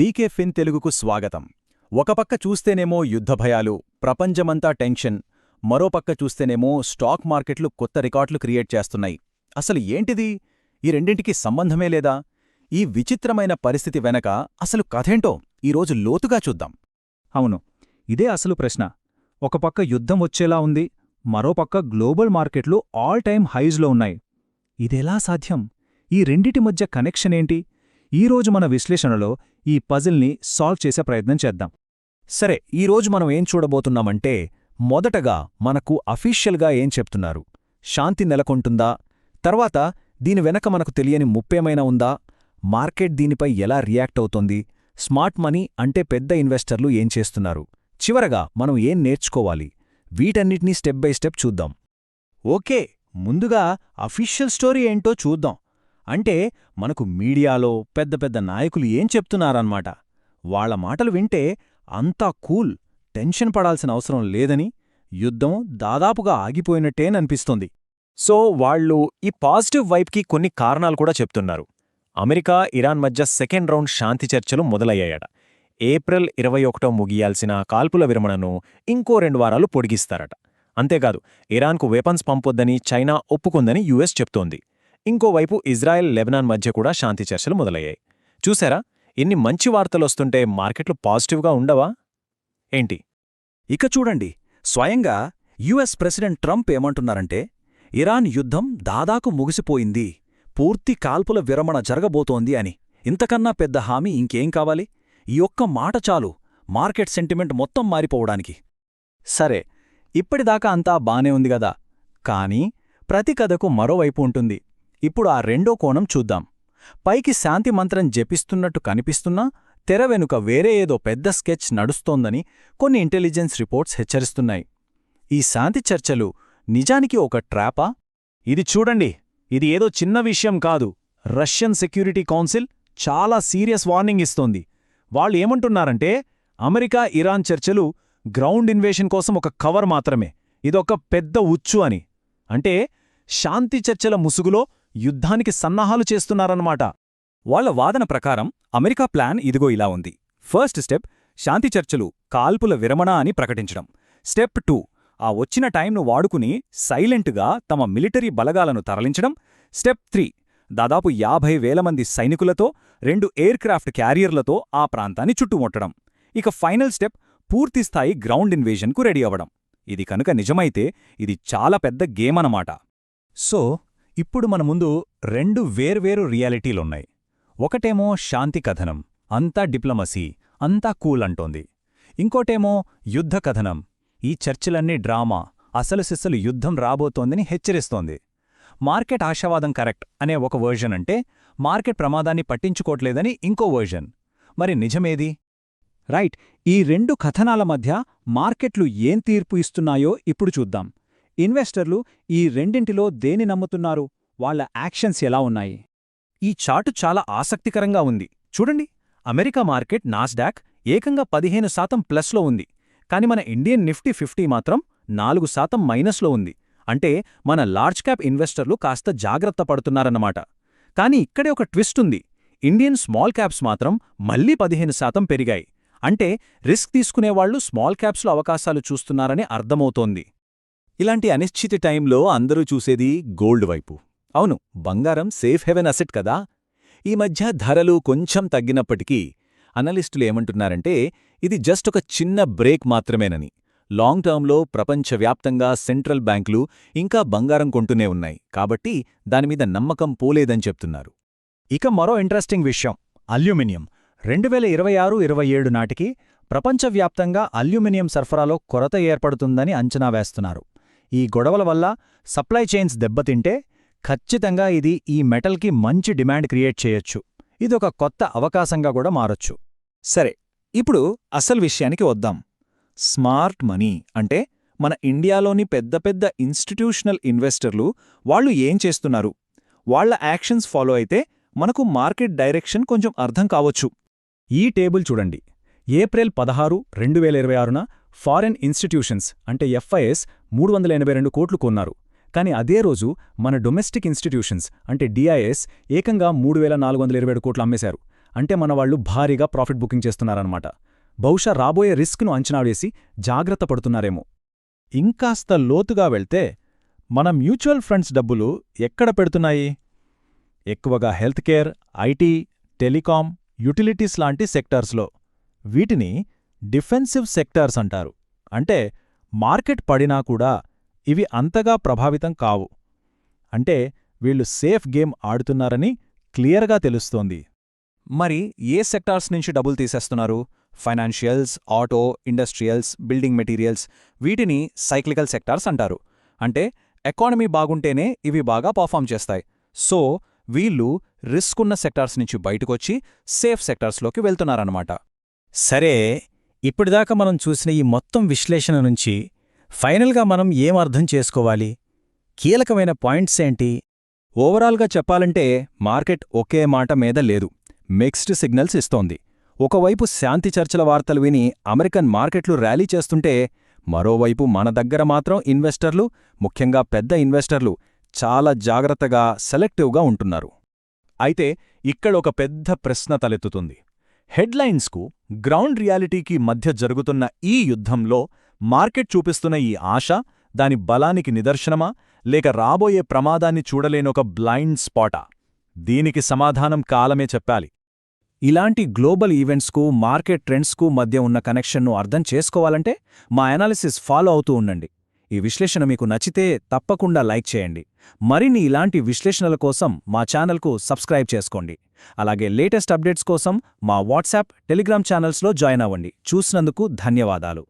BK ఫిన్ తెలుగుకు స్వాగతం. ఒకపక్క చూస్తేనేమో యుద్ధభయాలు, ప్రపంచమంతా టెన్షన్, మరోపక్క చూస్తేనేమో స్టాక్ మార్కెట్లు కొత్త రికార్డులు క్రియేట్ చేస్తున్నాయి. అసలు ఏంటిది? ఈ రెండింటికి సంబంధమే లేదా? ఈ విచిత్రమైన పరిస్థితి వెనక అసలు కథేంటో ఈరోజు లోతుగా చూద్దాం. అవును, ఇదే అసలు ప్రశ్న. ఒక పక్క యుద్ధం వచ్చేలా ఉంది, మరోపక్క గ్లోబల్ మార్కెట్లు ఆల్ టైమ్ హైజ్లో ఉన్నాయి. ఇదెలా సాధ్యం? ఈ రెండిటి మధ్య కనెక్షన్ ఏంటి? ఈరోజు మన విశ్లేషణలో ఈ పజిల్ని సాల్వ్ చేసే ప్రయత్నం చేద్దాం. సరే, ఈరోజు మనం ఏం చూడబోతున్నామంటే, మొదటగా మనకు అఫీషియల్గా ఏం చెప్తున్నారు? శాంతి నెలకొంటుందా? తర్వాత దీని వెనక మనకు తెలియని ముప్పేమైనా ఉందా? మార్కెట్ దీనిపై ఎలా రియాక్ట్ అవుతోంది? స్మార్ట్ మనీ అంటే పెద్ద ఇన్వెస్టర్లు ఏం చేస్తున్నారు? చివరగా మనం ఏం నేర్చుకోవాలి? వీటన్నిటినీ స్టెప్ బై స్టెప్ చూద్దాం. ఓకే, ముందుగా అఫీషియల్ స్టోరీ ఏంటో చూద్దాం. అంటే మనకు మీడియాలో పెద్ద పెద్ద నాయకులు ఏం చెప్తున్నారన్నమాట. వాళ్ల మాటలు వింటే అంతా కూల్, టెన్షన్ పడాల్సిన అవసరం లేదని, యుద్ధం దాదాపుగా ఆగిపోయినట్టేననిపిస్తోంది. సో వాళ్ళు ఈ పాజిటివ్ వైపుకి కొన్ని కారణాలు కూడా చెప్తున్నారు. అమెరికా, ఇరాన్ మధ్య సెకండ్ రౌండ్ శాంతి చర్చలు మొదలయ్యాయట. ఏప్రిల్ 21 ముగియాల్సిన కాల్పుల విరమణను ఇంకో 2 వారాలు పొడిగిస్తారట. అంతేకాదు, ఇరాన్కు వెపన్స్ పంపొద్దని చైనా ఒప్పుకుందని యుఎస్ చెప్తోంది. ఇంకోవైపు ఇజ్రాయెల్, లెబనాన్ మధ్య కూడా శాంతి చర్చలు మొదలయ్యాయి. చూసారా, ఎన్ని మంచి వార్తలొస్తుంటే మార్కెట్లు పాజిటివ్గా ఉండవా ఏంటి? ఇక చూడండి, స్వయంగా యుఎస్ ప్రెసిడెంట్ ట్రంప్ ఏమంటున్నారంటే, ఇరాన్ యుద్ధం దాదాపు ముగిసిపోయింది, పూర్తి కాల్పుల విరమణ జరగబోతోంది అని. ఇంతకన్నా పెద్ద హామీ ఇంకేం కావాలి? ఈ ఒక్క మాట చాలు మార్కెట్ సెంటిమెంట్ మొత్తం మారిపోవడానికి. సరే, ఇప్పటిదాకా అంతా బానే ఉంది గదా. కానీ ప్రతి కథకు మరోవైపు ఉంటుంది. ఇప్పుడు ఆ రెండో కోణం చూద్దాం. పైకి శాంతి మంత్రం జపిస్తున్నట్టు కనిపిస్తున్నా తెర వెనుక వేరే ఏదో పెద్ద స్కెచ్ నడుస్తోందని కొన్ని ఇంటెలిజెన్స్ రిపోర్ట్స్ హెచ్చరిస్తున్నాయి. ఈ శాంతి చర్చలు నిజానికి ఒక ట్రాపా? ఇది చూడండి, ఇది ఏదో చిన్న విషయం కాదు. రష్యన్ సెక్యూరిటీ కౌన్సిల్ చాలా సీరియస్ వార్నింగ్ ఇస్తోంది. వాళ్ళు ఏమంటున్నారంటే, అమెరికా ఇరాన్ చర్చలు గ్రౌండ్ ఇన్వేషన్ కోసం ఒక కవర్ మాత్రమే, ఇదొక పెద్ద ఉచ్చు అని. అంటే శాంతి చర్చల ముసుగులో యుద్ధానికి సన్నాహాలు చేస్తున్నారన్నమాట. వాళ్ల వాదన ప్రకారం అమెరికా ప్లాన్ ఇదిగో ఇలా ఉంది. ఫస్ట్ స్టెప్ శాంతి చర్చలు, కాల్పుల విరమణ అని ప్రకటించడం. స్టెప్ 2 ఆ వచ్చిన టైంను వాడుకుని సైలెంటుగా తమ మిలిటరీ బలగాలను తరలించడం. స్టెప్ 3 దాదాపు 50,000 మంది సైనికులతో 2 ఎయిర్ క్రాఫ్ట్ క్యారియర్లతో ఆ ప్రాంతాన్ని చుట్టుముట్టడం. ఇక ఫైనల్ స్టెప్ పూర్తిస్థాయి గ్రౌండ్ ఇన్వేజన్కు రెడీ అవ్వడం. ఇది కనుక నిజమైతే ఇది చాలా పెద్ద గేమ్ అన్నమాట. సో ఇప్పుడు మన ముందు 2 వేర్వేరు రియాలిటీలున్నాయి. ఒకటేమో శాంతి కథనం, అంతా డిప్లొమసీ, అంతా కూల్ అంటోంది. ఇంకోటేమో యుద్ధ కథనం, ఈ చర్చలన్నీ డ్రామా, అసలు సిస్సలు యుద్ధం రాబోతోందని హెచ్చరిస్తోంది. మార్కెట్ ఆశావాదం కరెక్ట్ అనే ఒక వర్జన్ అంటే, మార్కెట్ ప్రమాదాన్ని పట్టించుకోట్లేదని ఇంకో వర్జన్. మరి నిజమేది? రైట్, ఈ 2 కథనాల మధ్య మార్కెట్లు ఏం తీర్పు ఇస్తున్నాయో ఇప్పుడు చూద్దాం. ఇన్వెస్టర్లు ఈ రెండింటిలో దేని నమ్ముతున్నారు? వాళ్ల యాక్షన్స్ ఎలా ఉన్నాయి? ఈ చార్టు చాలా ఆసక్తికరంగా ఉంది. చూడండి, అమెరికా మార్కెట్ నాస్డాక్ ఏకంగా 15% ప్లస్లో ఉంది. కాని మన ఇండియన్ నిఫ్టీ 50 మాత్రం 4% మైనస్లో ఉంది. అంటే మన లార్జ్ క్యాప్ ఇన్వెస్టర్లు కాస్త జాగ్రత్త పడుతున్నారన్నమాట. కాని ఇక్కడే ఒక ట్విస్ట్ ఉంది. ఇండియన్ స్మాల్ క్యాప్స్ మాత్రం మళ్లీ 15% పెరిగాయి. అంటే రిస్క్ తీసుకునేవాళ్లు స్మాల్ క్యాప్స్లో అవకాశాలు చూస్తున్నారని అర్థమవుతోంది. ఇలాంటి అనిశ్చిత టైంలో అందరూ చూసేది గోల్డ్ వైపు. అవును, బంగారం సేఫ్ హెవెన్ అసెట్ కదా. ఈ మధ్య ధరలు కొంచెం తగ్గినప్పటికీ అనలిస్టులు ఏమంటున్నారంటే, ఇది జస్ట్ ఒక చిన్న బ్రేక్ మాత్రమేనని. లాంగ్ టర్మ్లో ప్రపంచవ్యాప్తంగా సెంట్రల్ బ్యాంకులు ఇంకా బంగారం కొంటూనే ఉన్నాయి. కాబట్టి దానిమీద నమ్మకం పోలేదని చెప్తున్నారు. ఇక మరో ఇంట్రెస్టింగ్ విషయం, అల్యూమినియం. 2026-27 నాటికి ప్రపంచవ్యాప్తంగా అల్యూమినియం సరఫరాలో కొరత ఏర్పడుతుందని అంచనా వేస్తున్నారు. ఈ గొడవల వల్ల సప్లై చైన్స్ దెబ్బతింటే ఖచ్చితంగా ఇది ఈ మెటల్కి మంచి డిమాండ్ క్రియేట్ చేయొచ్చు. ఇదొక కొత్త అవకాశంగా కూడా మారొచ్చు. సరే, ఇప్పుడు అసలు విషయానికి వద్దాం. స్మార్ట్ మనీ అంటే మన ఇండియాలోని పెద్ద పెద్ద ఇన్స్టిట్యూషనల్ ఇన్వెస్టర్లు వాళ్ళు ఏం చేస్తున్నారు? వాళ్ల యాక్షన్స్ ఫాలో అయితే మనకు మార్కెట్ డైరెక్షన్ కొంచెం అర్థం కావచ్చు. ఈ టేబుల్ చూడండి. ఏప్రిల్ 16, 2026న ఫారెన్ ఇన్స్టిట్యూషన్స్ అంటే ఎఫ్ఐఎస్ 382 కోట్లు కొన్నారు. కాని అదే రోజు మన డొమెస్టిక్ ఇన్స్టిట్యూషన్స్ అంటే డిఐఎస్ ఏకంగా 3,427 కోట్లు అమ్మేశారు. అంటే మనవాళ్లు భారీగా ప్రాఫిట్ బుకింగ్ చేస్తున్నారన్నమాట. బహుశా రాబోయే రిస్క్ను అంచనా వేసి జాగ్రత్త పడుతున్నారేమో. ఇంకాస్త లోతుగా వెళ్తే మన మ్యూచువల్ ఫండ్స్ డబ్బులు ఎక్కడ పెడుతున్నాయి? ఎక్కువగా health care, IT, telecom, utilities లాంటి సెక్టార్స్లో. వీటిని డిఫెన్సివ్ సెక్టార్స్ అంటారు. అంటే మార్కెట్ పడినా కూడా ఇవి అంతగా ప్రభావితం కావు. అంటే వీళ్ళు సేఫ్ గేమ్ ఆడుతున్నారని క్లియర్గా తెలుస్తోంది. మరి ఏ సెక్టార్స్ నుంచి డబ్బులు తీసేస్తున్నారు? Financials, auto, industrials, building materials, వీటిని సైక్లికల్ సెక్టార్స్ అంటారు. అంటే ఎకానమీ బాగుంటేనే ఇవి బాగా పర్ఫామ్ చేస్తాయి. సో వీళ్ళు రిస్క్ ఉన్న సెక్టార్స్ నుంచి బయటకొచ్చి సేఫ్ సెక్టార్స్లోకి వెళ్తున్నారన్నమాట. సరే, ఇప్పటిదాకా మనం చూసిన ఈ మొత్తం విశ్లేషణ నుంచి ఫైనల్గా మనం ఏం అర్థం చేసుకోవాలి? కీలకమైన పాయింట్స్ ఏంటి? ఓవరాల్గా చెప్పాలంటే మార్కెట్ ఒకే మాట మీద లేదు, మిక్స్డ్ సిగ్నల్స్ ఇస్తోంది. ఒకవైపు శాంతి చర్చల వార్తలు విని అమెరికన్ మార్కెట్లు ర్యాలీ చేస్తుంటే, మరోవైపు మన దగ్గర మాత్రం ఇన్వెస్టర్లు, ముఖ్యంగా పెద్ద ఇన్వెస్టర్లు చాలా జాగ్రత్తగా, సెలెక్టివ్గా ఉంటున్నారు. అయితే ఇక్కడొక పెద్ద ప్రశ్న తలెత్తుతుంది. హెడ్లైన్స్కు, గ్రౌండ్ రియాలిటీకి మధ్య జరుగుతున్న ఈ యుద్ధంలో మార్కెట్ చూపిస్తున్న ఈ ఆశ దాని బలానికి నిదర్శనమా, లేక రాబోయే ప్రమాదాన్ని చూడలేనొక బ్లైండ్ స్పాటా? దీనికి సమాధానం కాలమే చెప్పాలి. ఇలాంటి గ్లోబల్ ఈవెంట్స్కు, మార్కెట్ ట్రెండ్స్కు మధ్య ఉన్న కనెక్షన్ను అర్థం చేసుకోవాలంటే మా అనాలిసిస్ ఫాలో అవుతూ ఉండండి. ఈ విశ్లేషణ మీకు నచ్చితే తప్పకుండా లైక్ చేయండి. మరిన్ని ఇలాంటి విశ్లేషణల కోసం మా ఛానల్కు సబ్స్క్రైబ్ చేసుకోండి. అలాగే లేటెస్ట్ అప్డేట్స్ కోసం మా వాట్సాప్, టెలిగ్రామ్ ఛానల్స్లో జాయిన్ అవ్వండి. చూసినందుకు ధన్యవాదాలు.